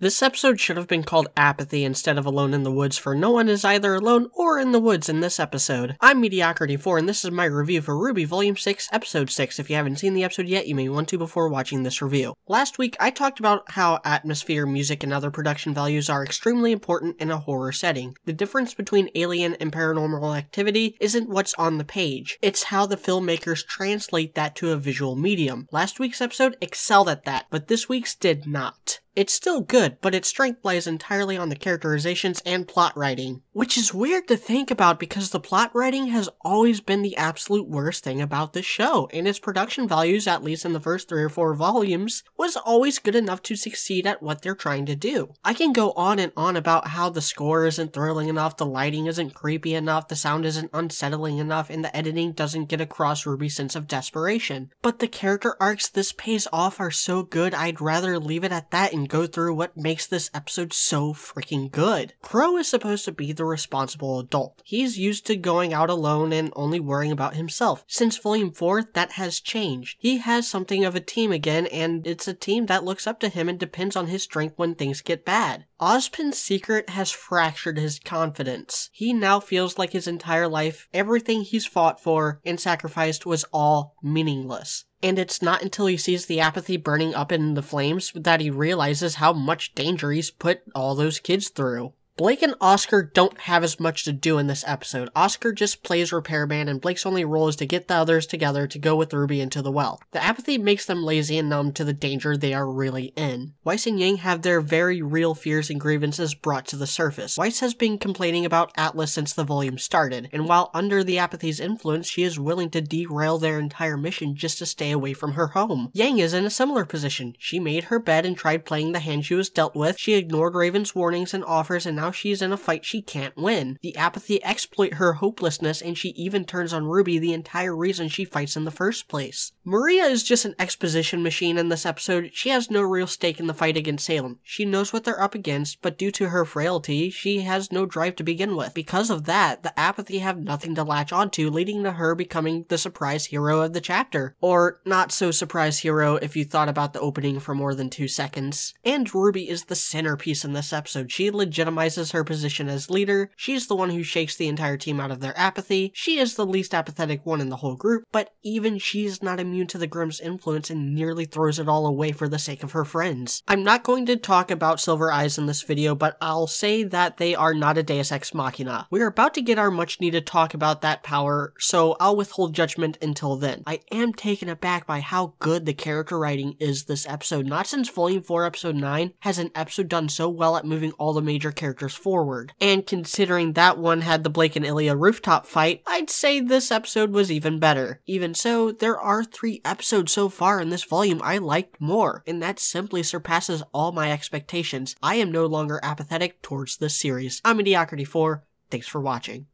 This episode should have been called Apathy instead of Alone in the Woods, for no one is either alone or in the woods in this episode. I'm Mediocrity4, and this is my review for RWBY Volume 6, Episode 6. If you haven't seen the episode yet, you may want to before watching this review. Last week, I talked about how atmosphere, music, and other production values are extremely important in a horror setting. The difference between alien and paranormal activity isn't what's on the page, it's how the filmmakers translate that to a visual medium. Last week's episode excelled at that, but this week's did not. It's still good, but its strength lies entirely on the characterizations and plot writing. Which is weird to think about because the plot writing has always been the absolute worst thing about this show, and its production values, at least in the first 3 or 4 volumes, was always good enough to succeed at what they're trying to do. I can go on and on about how the score isn't thrilling enough, the lighting isn't creepy enough, the sound isn't unsettling enough, and the editing doesn't get across RWBY's sense of desperation. But the character arcs this pays off are so good, I'd rather leave it at that and go through what makes this episode so freaking good. Crow is supposed to be the responsible adult. He's used to going out alone and only worrying about himself. Since Volume 4, that has changed. He has something of a team again, and it's a team that looks up to him and depends on his strength when things get bad. Ozpin's secret has fractured his confidence. He now feels like his entire life, everything he's fought for and sacrificed was all meaningless. And it's not until he sees the apathy burning up in the flames that he realizes how much danger he's put all those kids through. Blake and Oscar don't have as much to do in this episode. Oscar just plays repairman, and Blake's only role is to get the others together to go with RWBY into the well. The apathy makes them lazy and numb to the danger they are really in. Weiss and Yang have their very real fears and grievances brought to the surface. Weiss has been complaining about Atlas since the volume started, and while under the apathy's influence, she is willing to derail their entire mission just to stay away from her home. Yang is in a similar position. She made her bed and tried playing the hand she was dealt with. She ignored Raven's warnings and offers, and now she's in a fight she can't win. The apathy exploit her hopelessness, and she even turns on RWBY, the entire reason she fights in the first place. Maria is just an exposition machine in this episode. She has no real stake in the fight against Salem. She knows what they're up against, but due to her frailty, she has no drive to begin with. Because of that, the apathy have nothing to latch onto, leading to her becoming the surprise hero of the chapter. Or not so surprise hero if you thought about the opening for more than 2 seconds. And RWBY is the centerpiece in this episode. She legitimizes her position as leader. She's the one who shakes the entire team out of their apathy. She is the least apathetic one in the whole group, but even she's not immune to the Grimm's influence and nearly throws it all away for the sake of her friends. I'm not going to talk about Silver Eyes in this video, but I'll say that they are not a Deus Ex Machina. We're about to get our much needed talk about that power, so I'll withhold judgment until then. I am taken aback by how good the character writing is this episode. Not since Volume 4 Episode 9 has an episode done so well at moving all the major characters forward. And considering that one had the Blake and Ilya rooftop fight, I'd say this episode was even better. Even so, there are 3 episodes so far in this volume I liked more, and that simply surpasses all my expectations. I am no longer apathetic towards this series. I'm Mediocrity4, thanks for watching.